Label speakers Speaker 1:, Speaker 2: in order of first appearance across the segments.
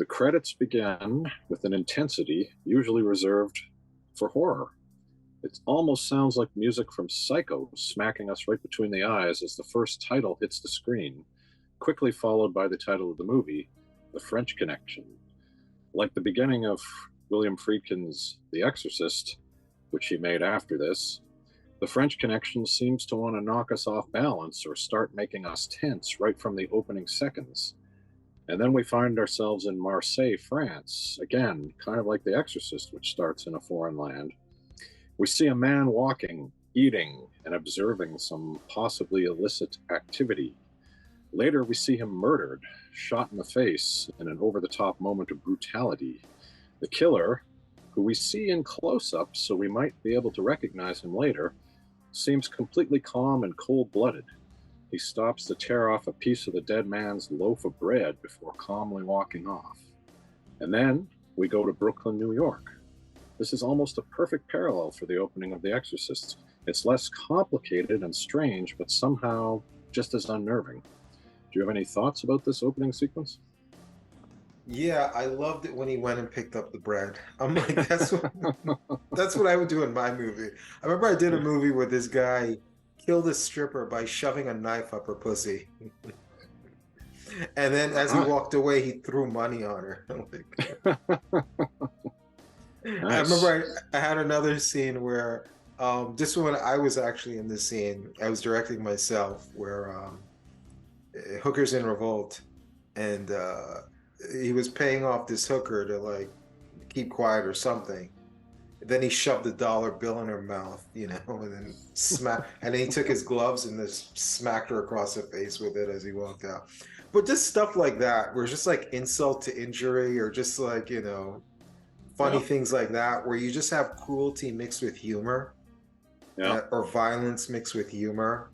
Speaker 1: The credits begin with an intensity usually reserved for horror. It almost sounds like music from Psycho smacking us right between the eyes as the first title hits the screen, quickly followed by the title of the movie, The French Connection. Like the beginning of William Friedkin's The Exorcist, which he made after this, The French Connection seems to want to knock us off balance or start making us tense right from the opening seconds. And then we find ourselves in Marseille, France, again, kind of like The Exorcist, which starts in a foreign land. We see a man walking, eating, and observing some possibly illicit activity. Later, we see him murdered, shot in the face in an over-the-top moment of brutality. The killer, who we see in close-up so we might be able to recognize him later, seems completely calm and cold-blooded. He stops to tear off a piece of the dead man's loaf of bread before calmly walking off. And then we go to Brooklyn, New York. This is almost a perfect parallel for the opening of The Exorcist. It's less complicated and strange, but somehow just as unnerving. Do you have any thoughts about this opening sequence?
Speaker 2: Yeah, I loved it when he went and picked up the bread. I'm like, that's what I would do in my movie. I remember I did a movie where this guy killed a stripper by shoving a knife up her pussy. And then as he walked away, he threw money on her. Nice. I remember I had another scene where, just when I was actually in this scene, I was directing myself, where Hooker's in revolt, and he was paying off this hooker to like keep quiet or something. Then he shoved a dollar bill in her mouth, and then and then he took his gloves and just smacked her across the face with it as he walked out. But just stuff like that, where it's just like insult to injury, or just like, funny things like that, where you just have cruelty mixed with humor, or violence mixed with humor.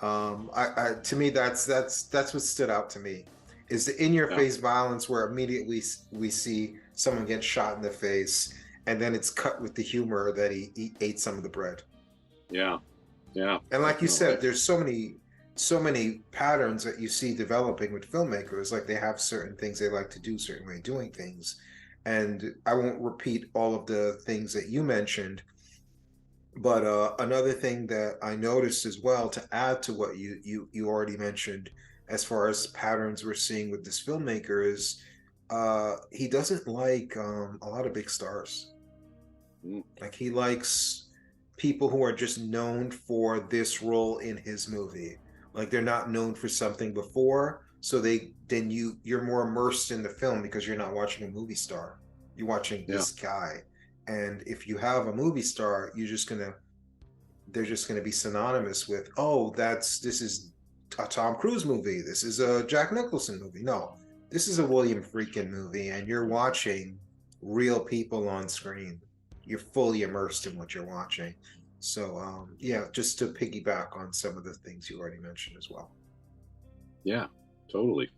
Speaker 2: To me, that's what stood out to me, is the in-your-face violence, where immediately we see someone get shot in the face, and then it's cut with the humor that he ate some of the bread.
Speaker 1: Yeah.
Speaker 2: And like you said, there's so many patterns that you see developing with filmmakers. Like, they have certain things they like to do, certain way of doing things. And I won't repeat all of the things that you mentioned, but another thing that I noticed as well, to add to what you already mentioned, as far as patterns we're seeing with this filmmaker, is he doesn't like a lot of big stars. Like, he likes people who are just known for this role in his movie. Like, they're not known for something before, so you're more immersed in the film because you're not watching a movie star. You're watching this guy. And if you have a movie star, they're just gonna be synonymous with, this is a Tom Cruise movie, this is a Jack Nicholson movie. No, this is a William Friedkin movie, and you're watching real people on screen. You're fully immersed in what you're watching. So just to piggyback on some of the things you already mentioned as well.
Speaker 1: Yeah, totally.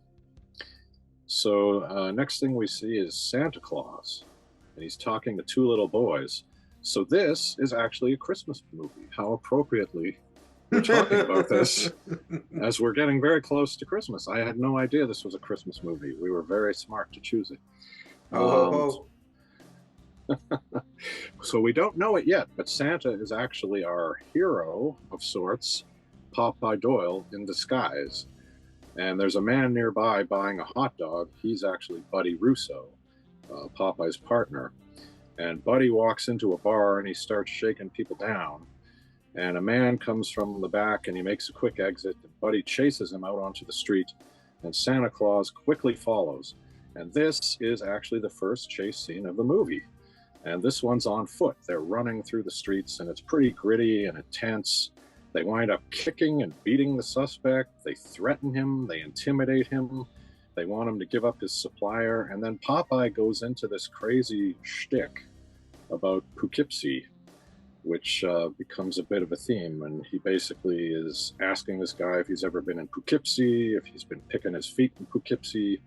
Speaker 1: So next thing we see is Santa Claus, and he's talking to two little boys. So this is actually a Christmas movie. How appropriately we're talking about this as we're getting very close to Christmas. I had no idea this was a Christmas movie. We were very smart to choose it. So we don't know it yet, but Santa is actually our hero of sorts, Popeye Doyle in disguise. And there's a man nearby buying a hot dog. He's actually Buddy Russo, Popeye's partner. And Buddy walks into a bar and he starts shaking people down. And a man comes from the back and he makes a quick exit. And Buddy chases him out onto the street, and Santa Claus quickly follows. And this is actually the first chase scene of the movie. And this one's on foot. They're running through the streets, and it's pretty gritty and intense. They wind up kicking and beating the suspect. They threaten him. They intimidate him. They want him to give up his supplier. And then Popeye goes into this crazy shtick about Poughkeepsie, which becomes a bit of a theme. And he basically is asking this guy if he's ever been in Poughkeepsie, if he's been picking his feet in Poughkeepsie.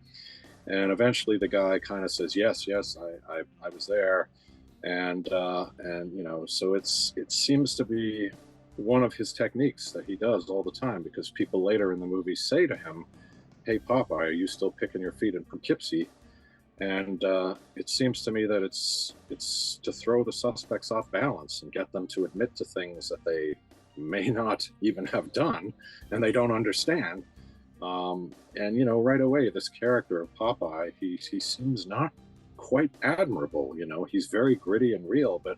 Speaker 1: And eventually the guy kind of says, yes, I was there. And so it seems to be one of his techniques that he does all the time, because people later in the movie say to him, hey, Popeye, are you still picking your feet in Poughkeepsie? And it seems to me that it's to throw the suspects off balance and get them to admit to things that they may not even have done and they don't understand. And right away, this character of Popeye, he seems not quite admirable. He's very gritty and real, but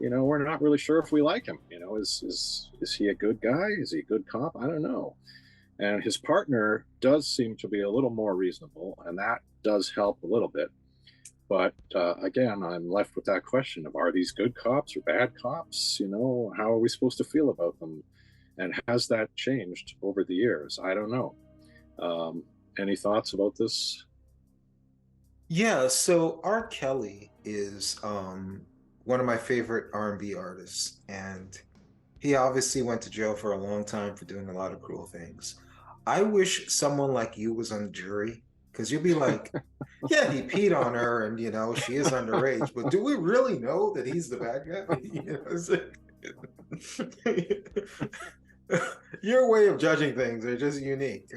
Speaker 1: we're not really sure if we like him. Is he a good guy? Is he a good cop? I don't know. And his partner does seem to be a little more reasonable, and that does help a little bit. But again, I'm left with that question of, are these good cops or bad cops? How are we supposed to feel about them? And has that changed over the years? I don't know. Any thoughts about this?
Speaker 2: Yeah, so R. Kelly is one of my favorite R&B artists, and he obviously went to jail for a long time for doing a lot of cruel things. I wish someone like you was on the jury, because you'd be like, yeah, he peed on her and, she is underage, but do we really know that he's the bad guy? Your way of judging things are just unique.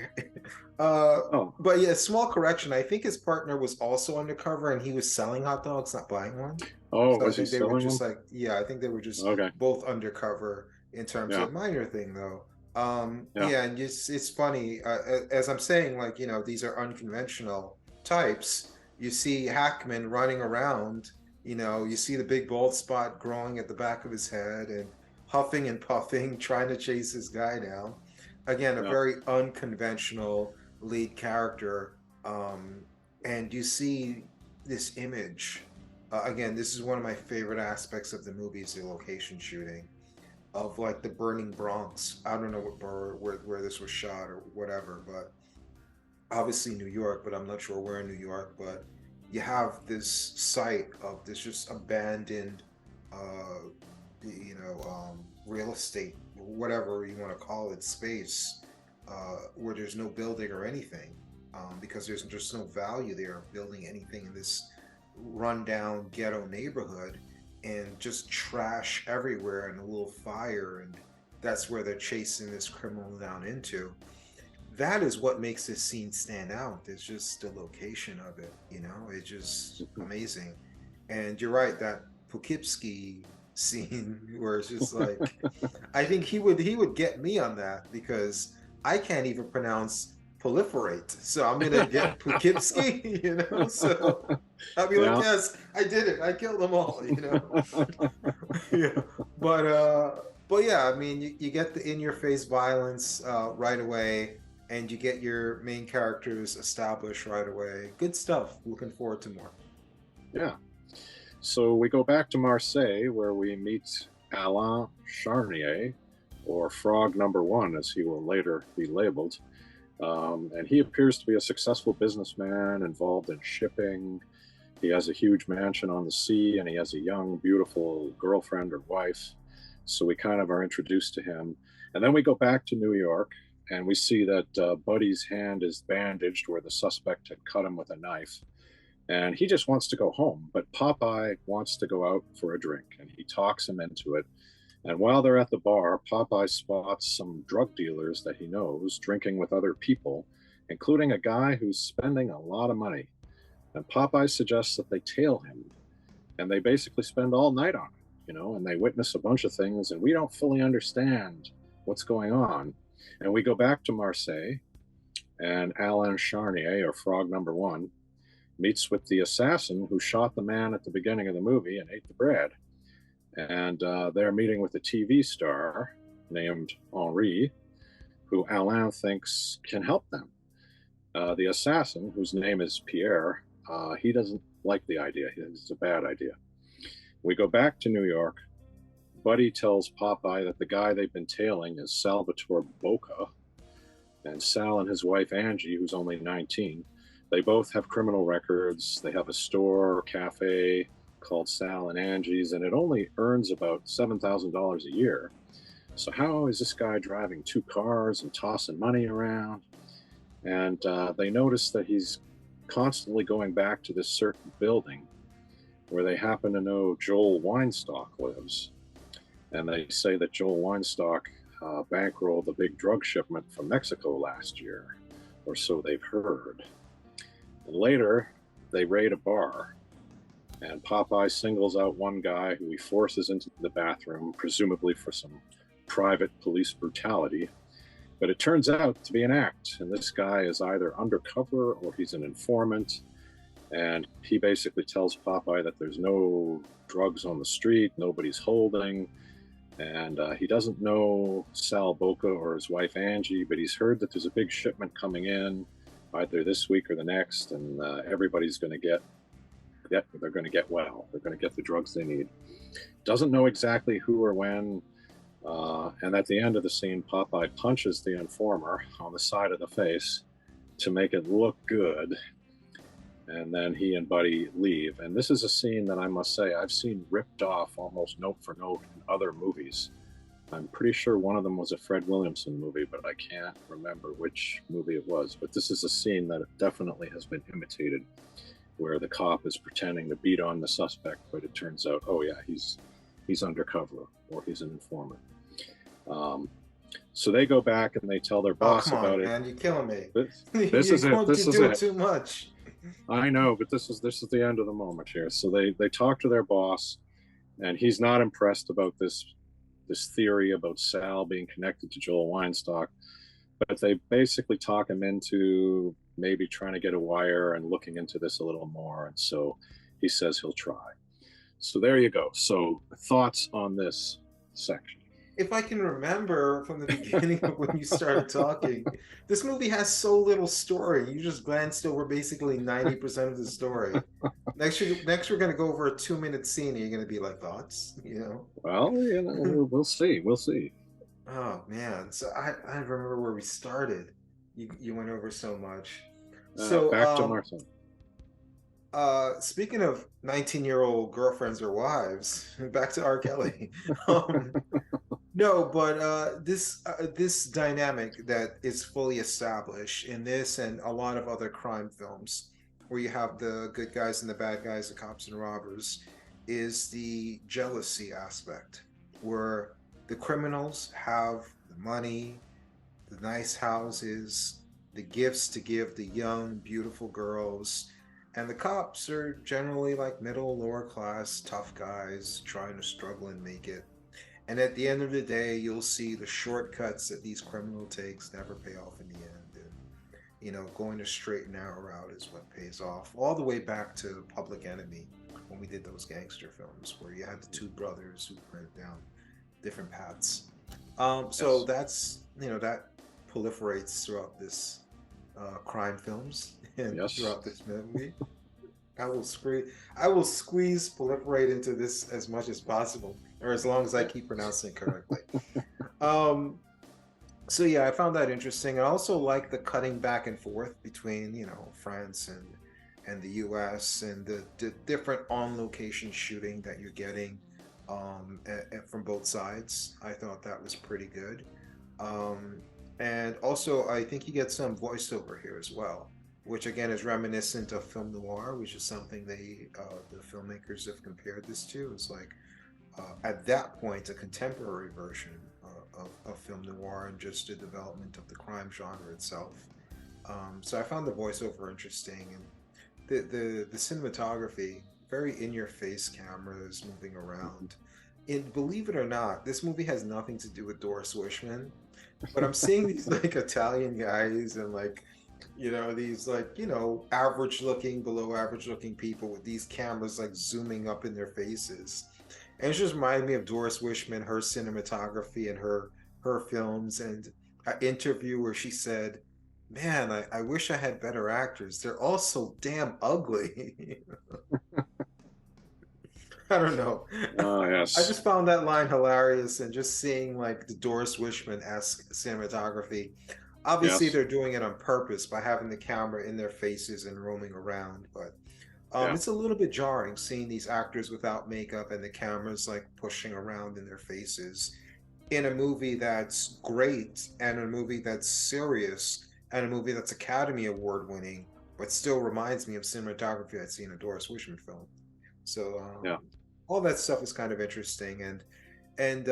Speaker 2: But yeah, small correction. I think his partner was also undercover and he was selling hot dogs, not buying one.
Speaker 1: Oh,
Speaker 2: so
Speaker 1: was he selling
Speaker 2: just
Speaker 1: them?
Speaker 2: I think they were just
Speaker 1: Okay.
Speaker 2: both undercover in terms of minor thing though.
Speaker 1: Yeah.
Speaker 2: And it's funny, as I'm saying, these are unconventional types. You see Hackman running around, you see the big bald spot growing at the back of his head and huffing and puffing, trying to chase this guy down. Again, a very unconventional lead character. And you see this image. Again, this is one of my favorite aspects of the movie, is the location shooting of like the burning Bronx. I don't know where this was shot or whatever, but obviously New York, but I'm not sure where in New York. But you have this site of this just abandoned real estate, whatever you want to call it, space, where there's no building or anything, because there's just no value there of building anything in this rundown ghetto neighborhood, and just trash everywhere and a little fire, and that's where they're chasing this criminal down into. That is what makes this scene stand out. It's just the location of it, it's just amazing. And you're right, that Poughkeepsie scene where it's just like, I think he would get me on that, because I can't even pronounce proliferate, so I'm gonna get Poughkeepsie, so I'll be like, yes, I did it, I killed them all, yeah. But yeah, I mean, you get the in-your-face violence right away, and you get your main characters established right away. Good stuff. Looking forward to more.
Speaker 1: Yeah. So we go back to Marseille, where we meet Alain Charnier, or Frog Number One, as he will later be labeled. And he appears to be a successful businessman involved in shipping. He has a huge mansion on the sea, and he has a young, beautiful girlfriend or wife. So we kind of are introduced to him. And then we go back to New York, and we see that Buddy's hand is bandaged where the suspect had cut him with a knife. And he just wants to go home, but Popeye wants to go out for a drink, and he talks him into it. And while they're at the bar, Popeye spots some drug dealers that he knows drinking with other people, including a guy who's spending a lot of money. And Popeye suggests that they tail him, and they basically spend all night on it, and they witness a bunch of things, and we don't fully understand what's going on. And we go back to Marseille, and Alain Charnier, or Frog Number One, meets with the assassin who shot the man at the beginning of the movie and ate the bread. And they're meeting with a TV star named Henri, who Alain thinks can help them. The assassin, whose name is Pierre, he doesn't like the idea. It's a bad idea. We go back to New York. Buddy tells Popeye that the guy they've been tailing is Salvatore Boca, and Sal and his wife Angie, who's only 19, they both have criminal records. They have a store or cafe called Sal and Angie's, and it only earns about $7,000 a year. So how is this guy driving 2 cars and tossing money around? And they notice that he's constantly going back to this certain building where they happen to know Joel Weinstock lives. And they say that Joel Weinstock bankrolled a big drug shipment from Mexico last year, or so they've heard. And later, they raid a bar, and Popeye singles out one guy who he forces into the bathroom, presumably for some private police brutality. But it turns out to be an act, and this guy is either undercover or he's an informant. And he basically tells Popeye that there's no drugs on the street, nobody's holding, and he doesn't know Sal Boca or his wife Angie, but he's heard that there's a big shipment coming in either this week or the next, and everybody's going to get they're going to get well. They're going to get the drugs they need. Doesn't know exactly who or when. And at the end of the scene, Popeye punches the informer on the side of the face to make it look good. And then he and Buddy leave. And this is a scene that I must say I've seen ripped off almost note for note in other movies. I'm pretty sure one of them was a Fred Williamson movie, but I can't remember which movie it was. But this is a scene that definitely has been imitated, where the cop is pretending to beat on the suspect, but it turns out, oh yeah, he's undercover or he's an informant. So they go back and they tell their boss about it.
Speaker 2: Man, you're killing me.
Speaker 1: This is it. This is it.
Speaker 2: Too much.
Speaker 1: I know, but this is the end of the moment here. So they talk to their boss, and he's not impressed about this theory about Sal being connected to Joel Weinstock, but they basically talk him into maybe trying to get a wire and looking into this a little more. And so he says he'll try. So there you go. So thoughts on this section?
Speaker 2: If I can remember from the beginning of when you started talking, this movie has so little story. You just glanced over basically 90% of the story. Next we're going to go over a 2-minute scene. And you're going to be like, thoughts?
Speaker 1: Well, we'll see. We'll see.
Speaker 2: Oh man! So I remember where we started. You went over so much. So
Speaker 1: back to Marcel.
Speaker 2: Speaking of 19-year-old girlfriends or wives, back to R. Kelly. No, but this dynamic that is fully established in this and a lot of other crime films, where you have the good guys and the bad guys, the cops and robbers, is the jealousy aspect, where the criminals have the money, the nice houses, the gifts to give the young, beautiful girls, and the cops are generally like middle, lower class, tough guys trying to struggle and make it. And at the end of the day, you'll see the shortcuts that these criminal takes never pay off in the end. And, going a straight and narrow route is what pays off. All the way back to Public Enemy, when we did those gangster films, where you had the two brothers who went down different paths. So that's, that proliferates throughout this crime films and throughout this movie. I will squeeze proliferate into this as much as possible, or as long as I keep pronouncing it correctly. So yeah, I found that interesting. I also like the cutting back and forth between France and the U.S. and the different on-location shooting that you're getting from both sides. I thought that was pretty good. And also, I think you get some voiceover here as well, which again is reminiscent of film noir, which is something the filmmakers have compared this to. It's like at that point a contemporary version of film noir and just the development of the crime genre itself. So I found the voiceover interesting, and the cinematography, very in-your-face cameras moving around. And believe it or not, this movie has nothing to do with Doris Wishman, but I'm seeing these like Italian guys and these average looking, below average looking people with these cameras like zooming up in their faces. And it just reminded me of Doris Wishman, her cinematography and her films, and an interview where she said, man, I wish I had better actors. They're all so damn ugly. I don't know.
Speaker 1: Oh, yes.
Speaker 2: I just found that line hilarious, and just seeing like the Doris Wishman-esque cinematography. Obviously, they're doing it on purpose by having the camera in their faces and roaming around, but it's a little bit jarring seeing these actors without makeup and the cameras like pushing around in their faces in a movie that's great, and a movie that's serious, and a movie that's Academy Award winning, but still reminds me of cinematography I'd seen in a Doris Wishman film. So all that stuff is kind of interesting, and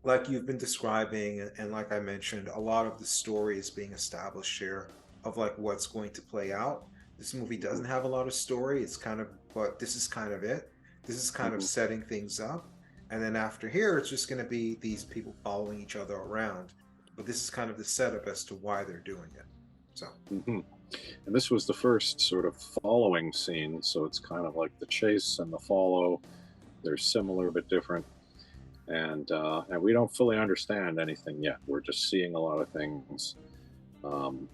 Speaker 2: like you've been describing, and like I mentioned, a lot of the story is being established here of like what's going to play out. This movie doesn't have a lot of story. It's kind of, but this is kind of it. This is kind of
Speaker 1: Hmm.
Speaker 2: setting things up. And then after here, it's just going to be these people following each other around. But this is kind of the setup as to why they're doing it. So,
Speaker 1: Hmm. And this was the first sort of following scene, so it's kind of like the chase and the follow. They're similar but different, and we don't fully understand anything yet. We're just seeing a lot of things. Um,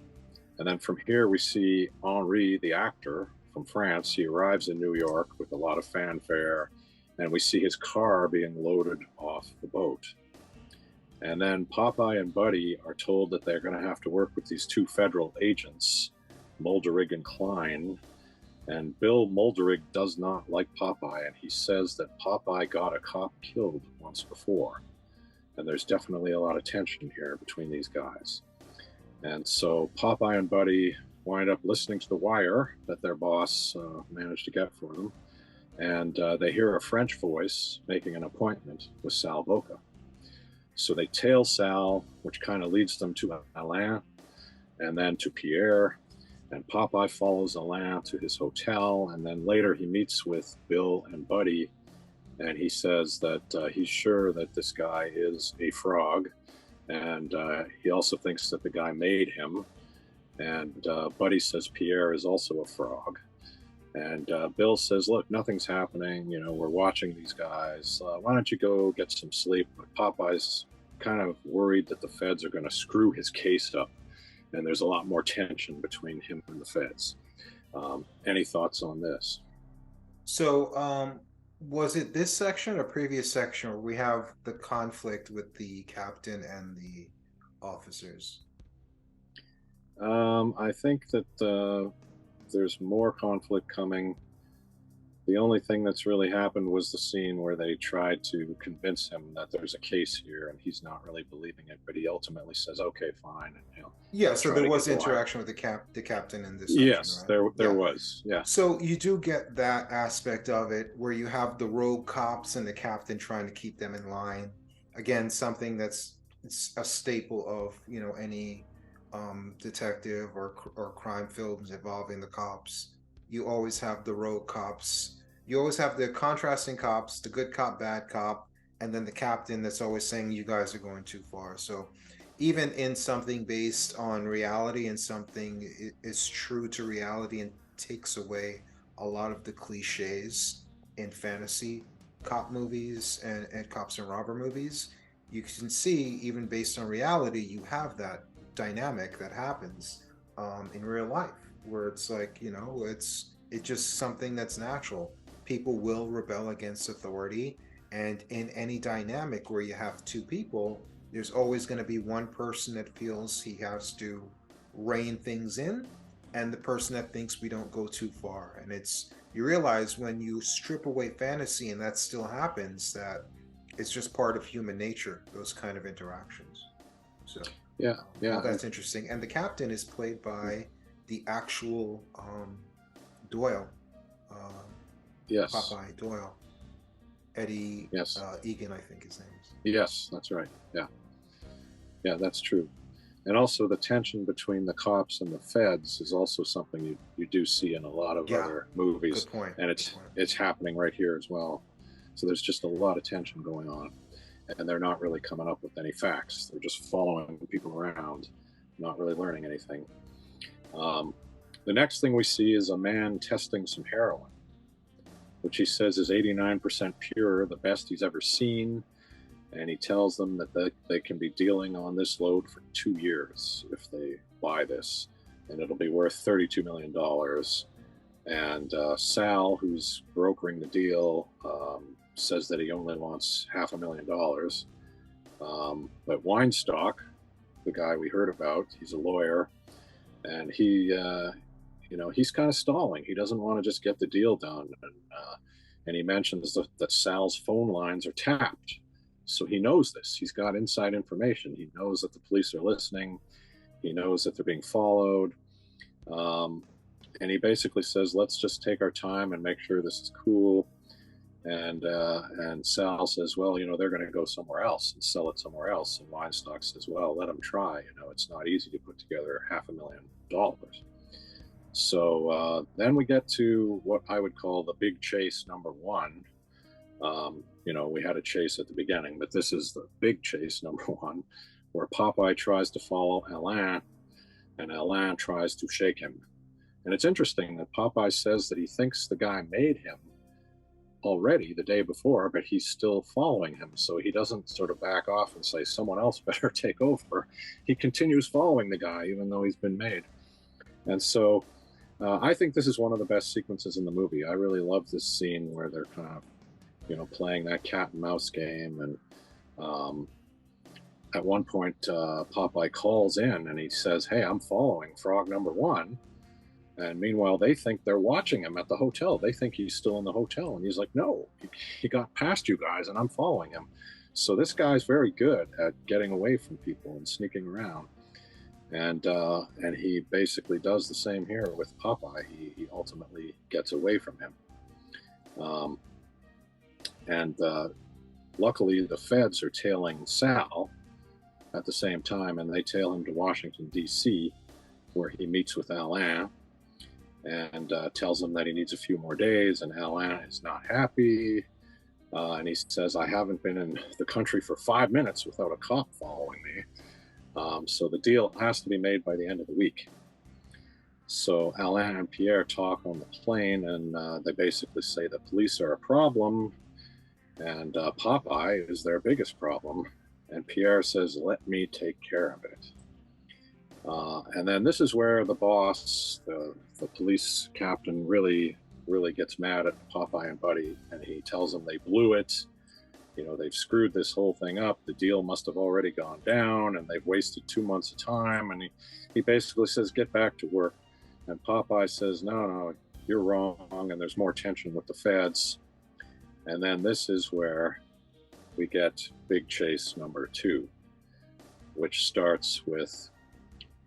Speaker 1: and then from here, we see Henri, the actor from France. He arrives in New York with a lot of fanfare, and we see his car being loaded off the boat. And then Popeye and Buddy are told that they're going to have to work with these two federal agents, Mulderig and Klein. And Bill Mulderig does not like Popeye, and he says that Popeye got a cop killed once before. And there's definitely a lot of tension here between these guys. And so Popeye and Buddy wind up listening to the wire that their boss managed to get for them. And they hear a French voice making an appointment with Sal Boca. So they tail Sal, which kind of leads them to Alain and then to Pierre. And Popeye follows Alain to his hotel. And then later he meets with Bill and Buddy. And he says that he's sure that this guy is a frog. And he also thinks that the guy made him. And Buddy says Pierre is also a frog. And Bill says, look, nothing's happening. You know, we're watching these guys. Why don't you go get some sleep? But Popeye's kind of worried that the feds are going to screw his case up. And there's a lot more tension between him and the feds. Any thoughts on this?
Speaker 2: so was it this section or previous section where we have the conflict with the captain and the officers?
Speaker 1: I think that there's more conflict coming. The only thing that's really happened was the scene where they tried to convince him that there's a case here, and he's not really believing it. But he ultimately says, "Okay, fine." And,
Speaker 2: Yeah, so
Speaker 1: try
Speaker 2: there
Speaker 1: to
Speaker 2: was
Speaker 1: get the wire.
Speaker 2: interaction with the captain in this section,
Speaker 1: Yes,
Speaker 2: right?
Speaker 1: there
Speaker 2: Yeah.
Speaker 1: was. Yeah.
Speaker 2: So you do get that aspect of it where you have the rogue cops and the captain trying to keep them in line. Again, something that's it's a staple of, any detective or crime films involving the cops. You always have the rogue cops. You always have the contrasting cops, the good cop, bad cop, and then the captain that's always saying you guys are going too far. So even in something based on reality and something is true to reality and takes away a lot of the cliches in fantasy cop movies and cops and robber movies, you can see even based on reality, you have that dynamic that happens in real life where it's like, it's just something that's natural. People will rebel against authority, and in any dynamic where you have two people, there's always going to be one person that feels he has to rein things in, and the person that thinks we don't go too far. And you realize when you strip away fantasy and that still happens, that it's just part of human nature, those kind of interactions. So
Speaker 1: Yeah,
Speaker 2: all
Speaker 1: yeah,
Speaker 2: that's interesting. And the captain is played by the actual Doyle, uh,
Speaker 1: yes,
Speaker 2: Popeye Doyle, Eddie
Speaker 1: yes,
Speaker 2: Egan, I think his name is.
Speaker 1: yes. That's right. Yeah, yeah, that's true. And also the tension between the cops and the feds is also something you do see in a lot of
Speaker 2: Yeah,
Speaker 1: other movies,
Speaker 2: good point.
Speaker 1: and
Speaker 2: Good point.
Speaker 1: it's happening right here as well. So there's just a lot of tension going on, and they're not really coming up with any facts. They're just following people around, not really learning anything. Um, the next thing we see is a man testing some heroin, which he says is 89% pure, the best he's ever seen. And he tells them that they can be dealing on this load for 2 years if they buy this, and it'll be worth $32 million. And Sal, who's brokering the deal, says that he only wants $500,000. But Weinstock, the guy we heard about, he's a lawyer, and he's kind of stalling. He doesn't want to just get the deal done, and he mentions that Sal's phone lines are tapped. So he knows this. He's got inside information. He knows that the police are listening. He knows that they're being followed. Um, and he basically says, let's just take our time and make sure this is cool. And Sal says, well, they're going to go somewhere else and sell it somewhere else. And Weinstock says, well, let them try. It's not easy to put together $500,000. So then we get to what I would call the big chase number one. We had a chase at the beginning, but this is the big chase number one, where Popeye tries to follow Alain, and Alain tries to shake him. And it's interesting that Popeye says that he thinks the guy made him already the day before, but he's still following him. So he doesn't sort of back off and say, someone else better take over. He continues following the guy, even though he's been made. And so I think this is one of the best sequences in the movie. I really love this scene where they're kind of, playing that cat and mouse game. And at one point, Popeye calls in and he says, hey, I'm following frog number one. And meanwhile, they think they're watching him at the hotel. They think he's still in the hotel. And he's like, no, he got past you guys and I'm following him. So this guy's very good at getting away from people and sneaking around. And he basically does the same here with Popeye. He ultimately gets away from him. Luckily, the feds are tailing Sal at the same time, and they tail him to Washington, D.C., where he meets with Alain and tells him that he needs a few more days, and Alain is not happy. And he says, I haven't been in the country for 5 minutes without a cop following me. So the deal has to be made by the end of the week. So Alain and Pierre talk on the plane, and they basically say the police are a problem, and Popeye is their biggest problem. And Pierre says, let me take care of it. And then this is where the boss, the police captain, really gets mad at Popeye and Buddy, and he tells them they blew it. They've screwed this whole thing up. The deal must have already gone down, and they've wasted 2 months of time. And he basically says, get back to work. And Popeye says, no, you're wrong. And there's more tension with the feds. And then this is where we get big chase number two, which starts with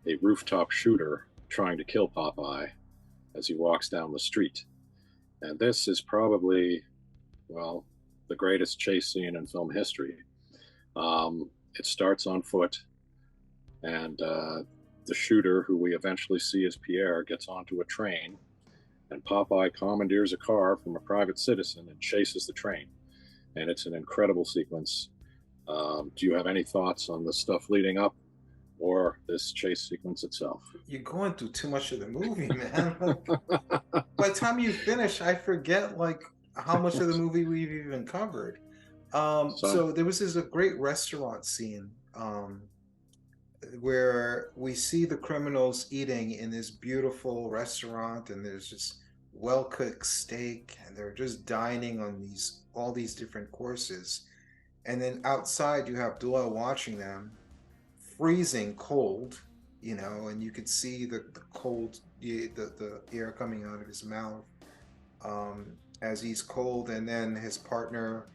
Speaker 1: a rooftop shooter trying to kill Popeye as he walks down the street. And this is probably, the greatest chase scene in film history. It starts on foot, and the shooter, who we eventually see as Pierre, gets onto a train, and Popeye commandeers a car from a private citizen and chases the train. And it's an incredible sequence. Do you have any thoughts on the stuff leading up or this chase sequence itself?
Speaker 2: You're going through too much of the movie, man. By the time you finish, I forget how much of the movie we've even covered. So there was a great restaurant scene where we see the criminals eating in this beautiful restaurant, and there's just well-cooked steak, and they're just dining on all these different courses. And then outside you have Doyle watching them, freezing cold, and you could see the cold, the air coming out of his mouth as he's cold. And then his partner,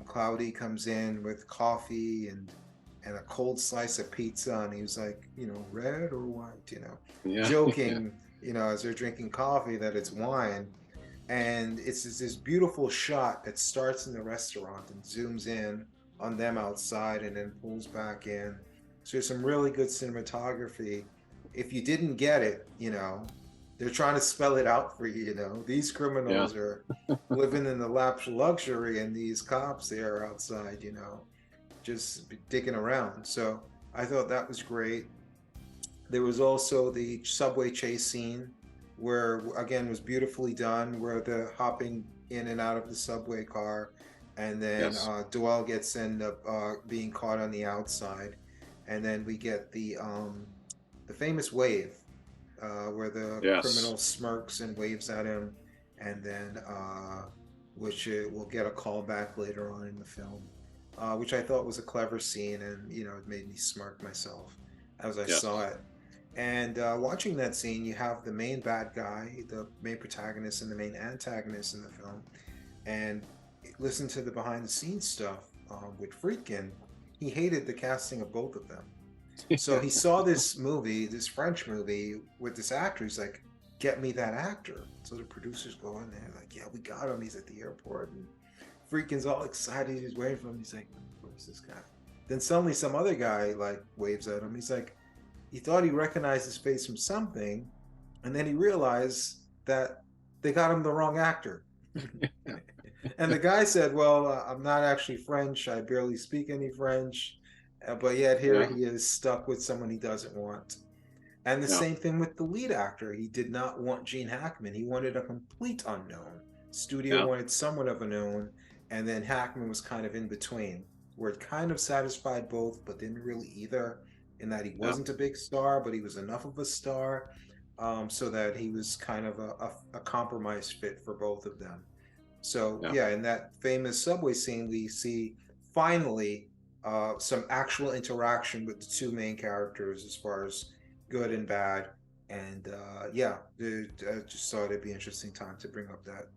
Speaker 2: Cloudy, comes in with coffee and a cold slice of pizza, and he was like, red or white, joking, as they're drinking coffee, that it's wine. And it's this beautiful shot that starts in the restaurant and zooms in on them outside and then pulls back in. So there's some really good cinematography. If you didn't get it, they're trying to spell it out for you. These criminals are living in the lap of luxury, and these cops, they are outside, just digging around. So I thought that was great. There was also the subway chase scene, where again was beautifully done, where they're hopping in and out of the subway car, and then Doyle gets end up being caught on the outside, and then we get the famous wave, where the criminal smirks and waves at him, and then which we'll get a call back later on in the film, which I thought was a clever scene, and it made me smirk myself as I saw it. And watching that scene, you have the main bad guy, the main protagonist, and the main antagonist in the film. And listen to the behind the scenes stuff with Friedkin. He hated the casting of both of them. So he saw this movie, this French movie, with this actor. He's like, get me that actor. So the producers go in there like, yeah, we got him. He's at the airport. And Friedkin's all excited. He's waiting for him. He's like, where's this guy? Then suddenly some other guy waves at him. He's like, he thought he recognized his face from something, And then he realized that they got him the wrong actor. And the guy said, well, I'm not actually French. I barely speak any French. But yet here
Speaker 1: Yeah.
Speaker 2: he is stuck with someone he doesn't want. And the
Speaker 1: Yeah.
Speaker 2: same thing with the lead actor. He did not want Gene Hackman. He wanted a complete unknown. Studio
Speaker 1: Yeah.
Speaker 2: wanted somewhat of a known. And then Hackman was kind of in between, where it kind of satisfied both, but didn't really either, in that he
Speaker 1: Yeah.
Speaker 2: wasn't a big star, but he was enough of a star, so that he was kind of a compromise fit for both of them. So
Speaker 1: Yeah.
Speaker 2: yeah, in that famous subway scene, we see finally some actual interaction with the two main characters as far as good and bad. And yeah, I just thought it'd be an interesting time to bring up that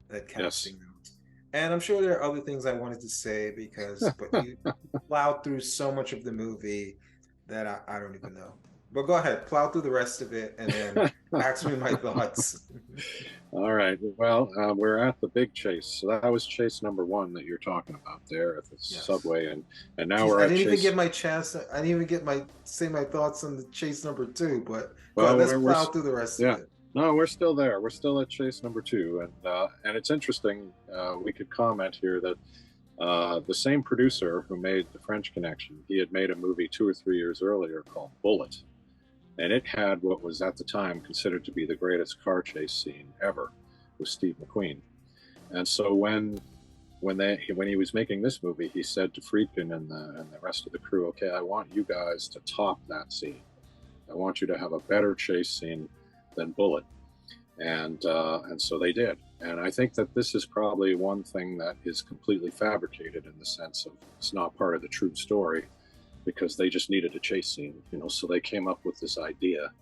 Speaker 1: Yes.
Speaker 2: casting note. And I'm sure there are other things I wanted to say because, but you plowed through so much of the movie that I don't even know. But go ahead, plow through the rest of it, and then ask me my thoughts.
Speaker 1: All right. Well, we're at the big chase. So that was chase number one that you're talking about there at the
Speaker 2: Yes.
Speaker 1: subway, and now
Speaker 2: Jeez,
Speaker 1: we're
Speaker 2: I
Speaker 1: at
Speaker 2: didn't even
Speaker 1: chase.
Speaker 2: get my chance. I didn't even get my say my thoughts on the chase number two. But go ahead,
Speaker 1: Well,
Speaker 2: let's plow through the rest of
Speaker 1: yeah.
Speaker 2: it.
Speaker 1: No, we're still there. We're still at chase number two, and it's interesting. We could comment here that the same producer who made The French Connection, he had made a movie 2 or 3 years earlier called Bullet, and it had what was at the time considered to be the greatest car chase scene ever with Steve McQueen. And so when he was making this movie, he said to Friedkin and the rest of the crew, "Okay, I want you guys to top that scene. I want you to have a better chase scene than Bullet." And so they did. And I think that this is probably one thing that is completely fabricated in the sense of it's not part of the true story, because they just needed a chase scene, So they came up with this idea,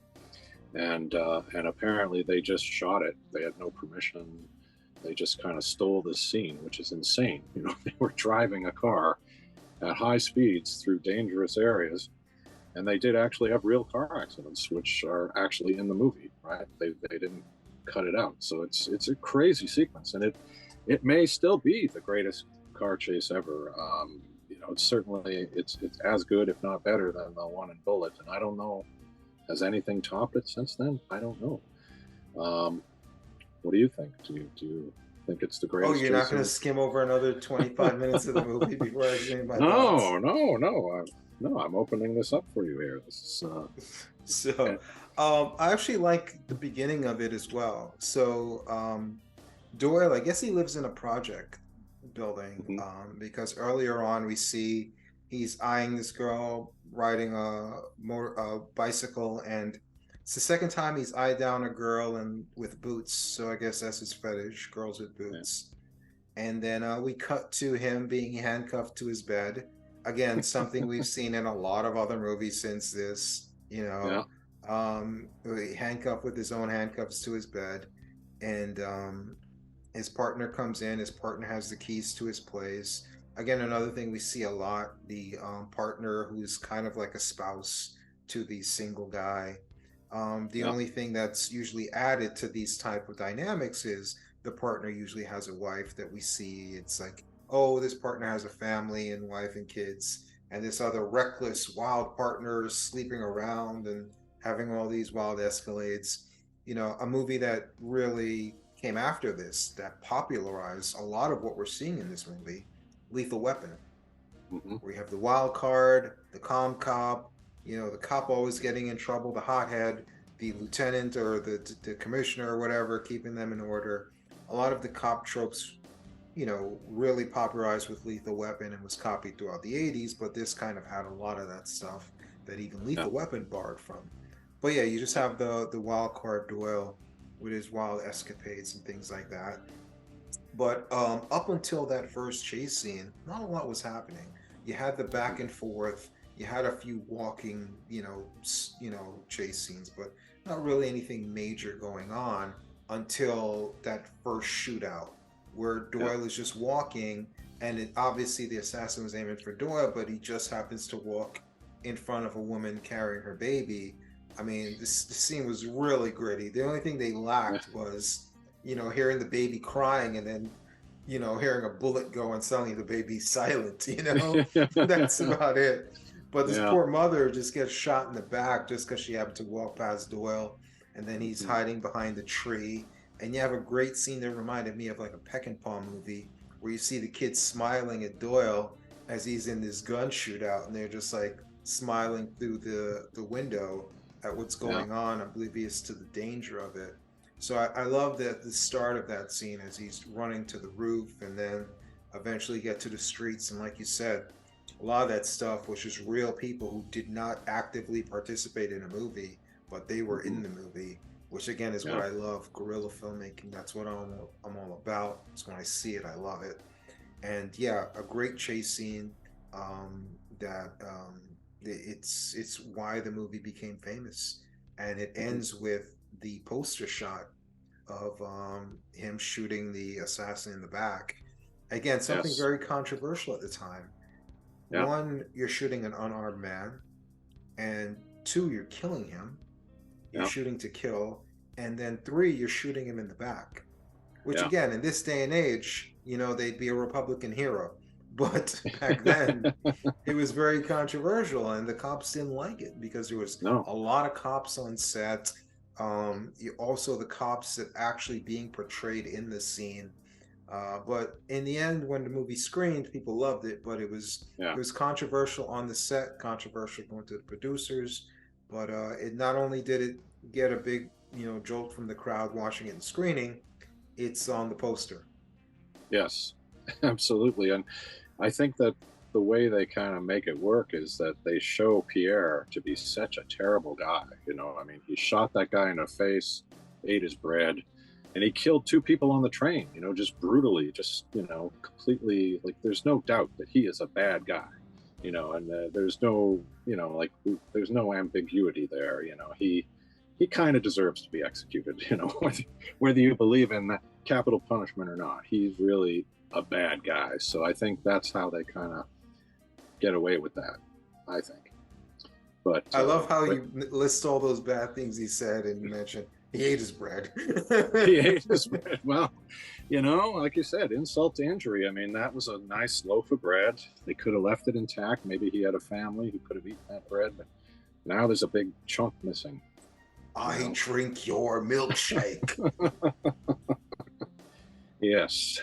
Speaker 1: and apparently they just shot it. They had no permission. They just kind of stole this scene, which is insane. They were driving a car at high speeds through dangerous areas, and they did actually have real car accidents, which are actually in the movie, right? They didn't cut it out, so it's a crazy sequence, and it may still be the greatest car chase ever. It's certainly it's as good, if not better, than the one in Bullet, and I don't know, has anything topped it since then? I don't know. What do you think? Do you think it's the
Speaker 2: Oh,
Speaker 1: greatest
Speaker 2: you're not
Speaker 1: chase
Speaker 2: going to
Speaker 1: ever?
Speaker 2: skim over another 25 minutes of the movie before I say my thoughts.
Speaker 1: No, no, no. No, I'm opening this up for you here. This is
Speaker 2: So, I actually like the beginning of it as well. So, Doyle, I guess he lives in a project building,
Speaker 1: mhm,
Speaker 2: because earlier on we see he's eyeing this girl riding a bicycle, and it's the second time he's eyed down a girl and with boots. So I guess that's his fetish, girls with
Speaker 1: yeah,
Speaker 2: boots. And then we cut to him being handcuffed to his bed. Again, something we've seen in a lot of other movies since this,
Speaker 1: yeah,
Speaker 2: handcuffed with his own handcuffs to his bed. And his partner comes in, his partner has the keys to his place. Again, another thing we see a lot, the partner who's kind of like a spouse to the single guy. The
Speaker 1: yeah,
Speaker 2: only thing that's usually added to these type of dynamics is the partner usually has a wife that we see. It's like, oh, this partner has a family and wife and kids, and this other reckless, wild partner is sleeping around and having all these wild escalades. A movie that really came after this, that popularized a lot of what we're seeing in this movie, Lethal Weapon,
Speaker 1: hmm
Speaker 2: where you have the wild card, the calm cop, the cop always getting in trouble, the hothead, the lieutenant or the commissioner or whatever, keeping them in order. A lot of the cop tropes, really popularized with Lethal Weapon and was copied throughout the 80s, but this kind of had a lot of that stuff that even
Speaker 1: yeah,
Speaker 2: Lethal Weapon borrowed from. But yeah, you just
Speaker 1: yeah,
Speaker 2: have the wild card Doyle with his wild escapades and things like that. But up until that first chase scene, not a lot was happening. You had the back and forth. You had a few walking, chase scenes, but not really anything major going on until that first shootout, where
Speaker 1: yeah,
Speaker 2: Doyle is just walking, and obviously the assassin was aiming for Doyle, but he just happens to walk in front of a woman carrying her baby. I mean, this scene was really gritty. The only thing they
Speaker 1: yeah,
Speaker 2: lacked was hearing the baby crying and then, hearing a bullet go and suddenly the baby's silent. That's about it. But this
Speaker 1: yeah,
Speaker 2: poor mother just gets shot in the back just because she happened to walk past Doyle. and then he's hiding behind the tree. And you have a great scene that reminded me of like a Peck and Paw movie where you see the kids smiling at Doyle as he's in this gun shootout, and they're just like smiling through the window at what's going on, oblivious to the danger of it. So I love that the start of that scene as he's running to the roof and then eventually get to the streets. And like you said, a lot of that stuff was just real people who did not actively participate in a movie, but they were in the movie, which again is what I love, guerrilla filmmaking. That's what I'm all about. So when I see it, I love it. And yeah, a great chase scene it's why the movie became famous. And it ends with the poster shot of him shooting the assassin in the back. Again, something very controversial at the time. One, you're shooting an unarmed man, and two, you're killing him. You're shooting to kill, and then three, you're shooting him in the back. Which again, in this day and age, you know, they'd be a Republican hero. But back then, it was very controversial, and the cops didn't like it because there was a lot of cops on set. Also, the cops that actually being portrayed in the scene. But in the end, when the movie screened, people loved it. But it was controversial on the set, controversial going to the producers. But it not only did it get a big jolt from the crowd watching it and screening, it's on the poster.
Speaker 1: Yes, absolutely. And I think that the way they kind of make it work is that they show Pierre to be such a terrible guy. I mean, he shot that guy in the face, ate his bread, and he killed two people on the train, just brutally, just, completely, like, there's no doubt that he is a bad guy, and there's no, there's no ambiguity there. He kind of deserves to be executed, whether you believe in capital punishment or not. He's really a bad guy. So I think that's how they kind of get away with that, I think. But
Speaker 2: I love how you list all those bad things he said, and you mentioned he ate his bread.
Speaker 1: He ate his bread. Well, like you said, insult to injury. I mean, that was a nice loaf of bread. They could have left it intact. Maybe he had a family who could have eaten that bread, but now there's a big chunk missing.
Speaker 2: I drink your milkshake.
Speaker 1: Yes.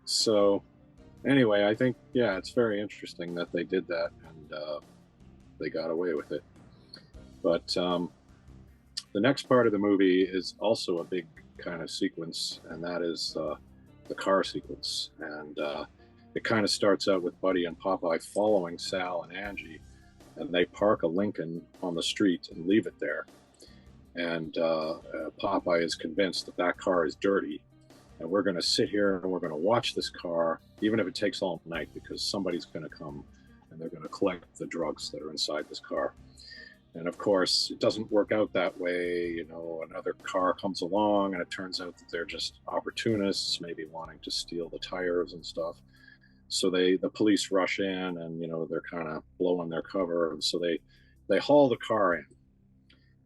Speaker 1: So anyway, I think, it's very interesting that they did that, and they got away with it. But the next part of the movie is also a big kind of sequence, and that is the car sequence. And it kind of starts out with Buddy and Popeye following Sal and Angie, and they park a Lincoln on the street and leave it there. And Popeye is convinced that that car is dirty, and we're going to sit here and we're going to watch this car, even if it takes all night, because somebody's going to come and they're going to collect the drugs that are inside this car. And of course, it doesn't work out that way. Another car comes along, and it turns out that they're just opportunists, maybe wanting to steal the tires and stuff. So the police rush in, and they're kind of blowing their cover, and so they haul the car in,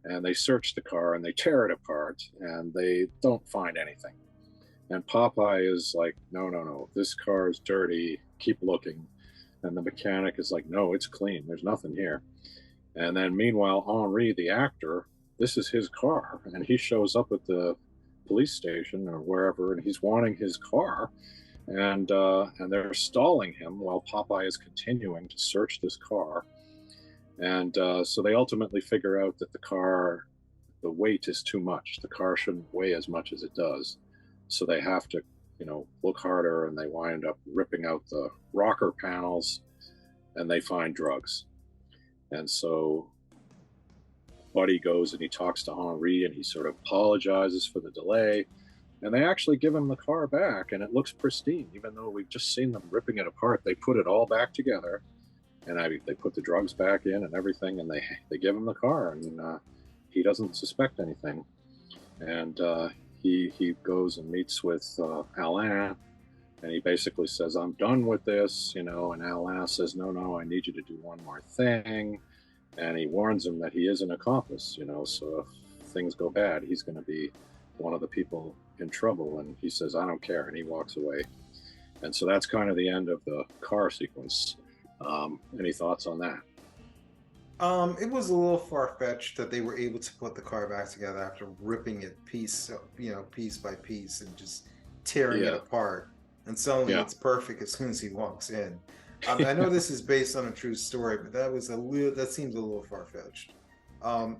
Speaker 1: and they search the car, and they tear it apart, and they don't find anything. And Popeye is like, no, this car is dirty, keep looking. And the mechanic is like, no, it's clean, there's nothing here. And then meanwhile, Henri, the actor, this is his car, and he shows up at the police station or wherever, and he's wanting his car. And they're stalling him while Popeye is continuing to search this car. And so they ultimately figure out that the weight is too much. The car shouldn't weigh as much as it does. So they have to, look harder, and they wind up ripping out the rocker panels, and they find drugs. And so Buddy goes and he talks to Henri, and he sort of apologizes for the delay. And they actually give him the car back, and it looks pristine. Even though we've just seen them ripping it apart, they put it all back together, and they put the drugs back in and everything, and they give him the car, and he doesn't suspect anything. And he goes and meets with Alain, and he basically says, I'm done with this, and Alain says, no, I need you to do one more thing. And he warns him that he is an accomplice, so if things go bad, he's going to be one of the people in trouble. And he says, I don't care, and he walks away. And so that's kind of the end of the car sequence. Any thoughts on that?
Speaker 2: It was a little far-fetched that they were able to put the car back together after ripping it piece by piece and just tearing it
Speaker 1: Yeah,
Speaker 2: apart. And suddenly
Speaker 1: yeah,
Speaker 2: it's perfect as soon as he walks in. I know this is based on a true story, but that seems a little far-fetched.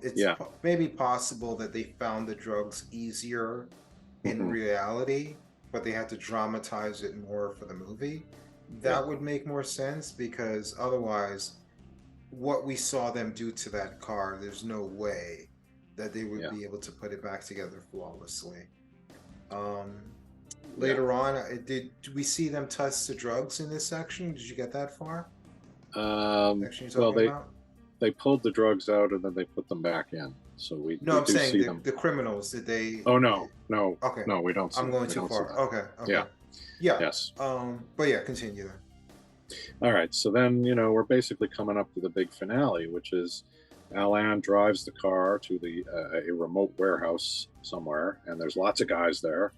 Speaker 2: It's
Speaker 1: yeah.
Speaker 2: maybe possible that they found the drugs easier in
Speaker 1: Hmm.
Speaker 2: reality, but they had to dramatize it more for the movie.
Speaker 1: Yeah,
Speaker 2: That would make more sense because otherwise what we saw them do to that car, there's no way that they would
Speaker 1: yeah,
Speaker 2: be able to put it back together flawlessly. Um,
Speaker 1: yeah.
Speaker 2: Later on, did we see them touch the drugs in this section? Did you get that far? Section you're
Speaker 1: Well,
Speaker 2: talking about?
Speaker 1: they pulled the drugs out and then they put them back in. So
Speaker 2: No,
Speaker 1: we
Speaker 2: I'm
Speaker 1: do
Speaker 2: saying
Speaker 1: see them.
Speaker 2: the criminals. Did they?
Speaker 1: Oh no, no,
Speaker 2: Okay,
Speaker 1: no. We don't see
Speaker 2: I'm going
Speaker 1: we
Speaker 2: too
Speaker 1: don't see
Speaker 2: far.
Speaker 1: that.
Speaker 2: Okay,
Speaker 1: Yeah.
Speaker 2: okay, yeah.
Speaker 1: Yes.
Speaker 2: But yeah, continue then.
Speaker 1: All right. So then we're basically coming up to the big finale, which is Alain drives the car to a remote warehouse somewhere, and there's lots of guys there,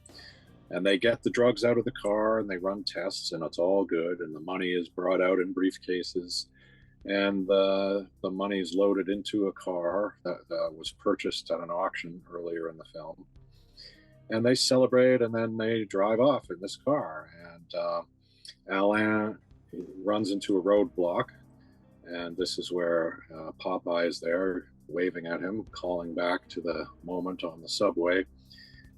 Speaker 1: and they get the drugs out of the car and they run tests, and it's all good, and the money is brought out in briefcases, and the money is loaded into a car that was purchased at an auction earlier in the film, and they celebrate, and then they drive off in this car, and Alain runs into a roadblock, and this is where Popeye is there waving at him, calling back to the moment on the subway.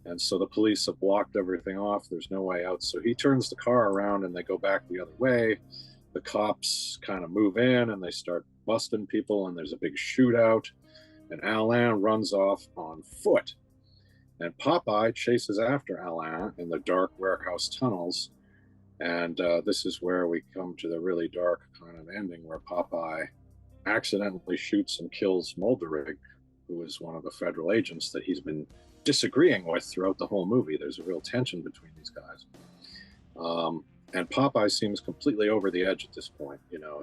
Speaker 1: And so the police have blocked everything off. There's no way out. So he turns the car around and they go back the other way. The cops kind of move in and they start busting people, and there's a big shootout. And Alain runs off on foot. And Popeye chases after Alain in the dark warehouse tunnels. And this is where we come to the really dark kind of ending where Popeye accidentally shoots and kills Mulderig, who is one of the federal agents that he's been disagreeing with throughout the whole movie. There's a real tension between these guys. And Popeye seems completely over the edge at this point.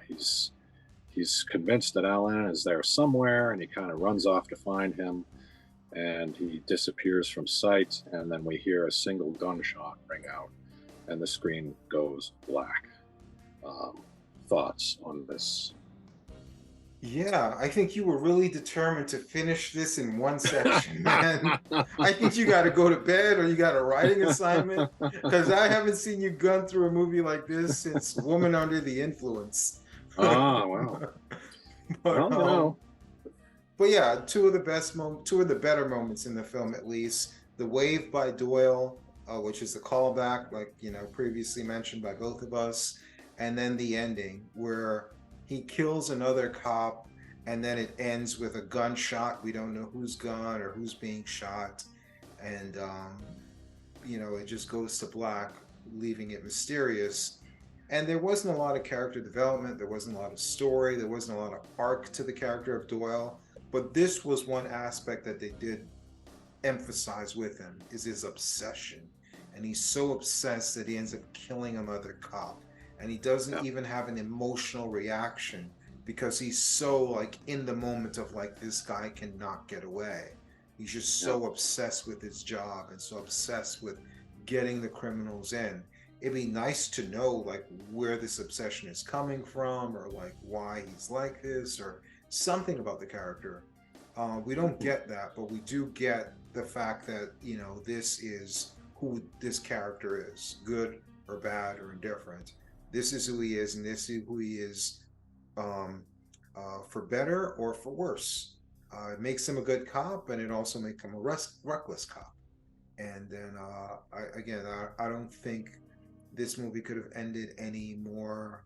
Speaker 1: He's convinced that Alain is there somewhere, and he kind of runs off to find him, and he disappears from sight, and then we hear a single gunshot ring out, and the screen goes black. Thoughts on this?
Speaker 2: Yeah, I think you were really determined to finish this in one section, man. I think you got to go to bed or you got a writing assignment because I haven't seen you gun through a movie like this since Woman Under the Influence.
Speaker 1: Ah, wow.
Speaker 2: But,
Speaker 1: Well,
Speaker 2: but yeah, two of the better moments in the film, at least. The Wave by Doyle, which is the callback, like, previously mentioned by both of us. And then the ending where he kills another cop and then it ends with a gunshot. We don't know whose gun or who's being shot. And, it just goes to black, leaving it mysterious. And there wasn't a lot of character development. There wasn't a lot of story. There wasn't a lot of arc to the character of Doyle. But this was one aspect that they did emphasize with him is his obsession. And he's so obsessed that he ends up killing another cop. And he doesn't even have an emotional reaction because he's so like in the moment of like, this guy cannot get away. He's just so obsessed with his job and so obsessed with getting the criminals in. It'd be nice to know like where this obsession is coming from or like why he's like this or something about the character. We don't get that, but we do get the fact that, this is who this character is, good or bad or indifferent. This is who he is, and this is who he is for better or for worse. It makes him a good cop, and it also makes him a reckless cop. And then, I don't think this movie could have ended any more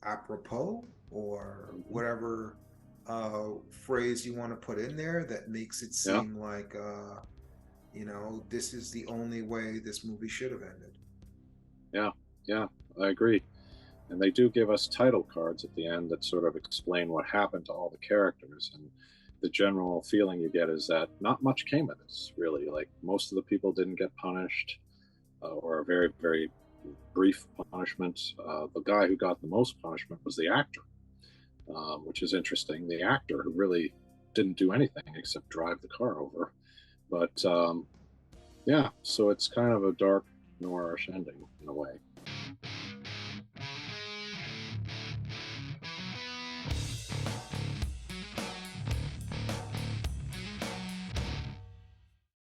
Speaker 2: apropos or whatever phrase you want to put in there that makes it seem like, this is the only way this movie should have ended.
Speaker 1: Yeah, I agree. And they do give us title cards at the end that sort of explain what happened to all the characters. And the general feeling you get is that not much came of this, really. Like, most of the people didn't get punished or a very, very brief punishment. The guy who got the most punishment was the actor, which is interesting. The actor who really didn't do anything except drive the car over. But so it's kind of a dark, noirish ending in a way.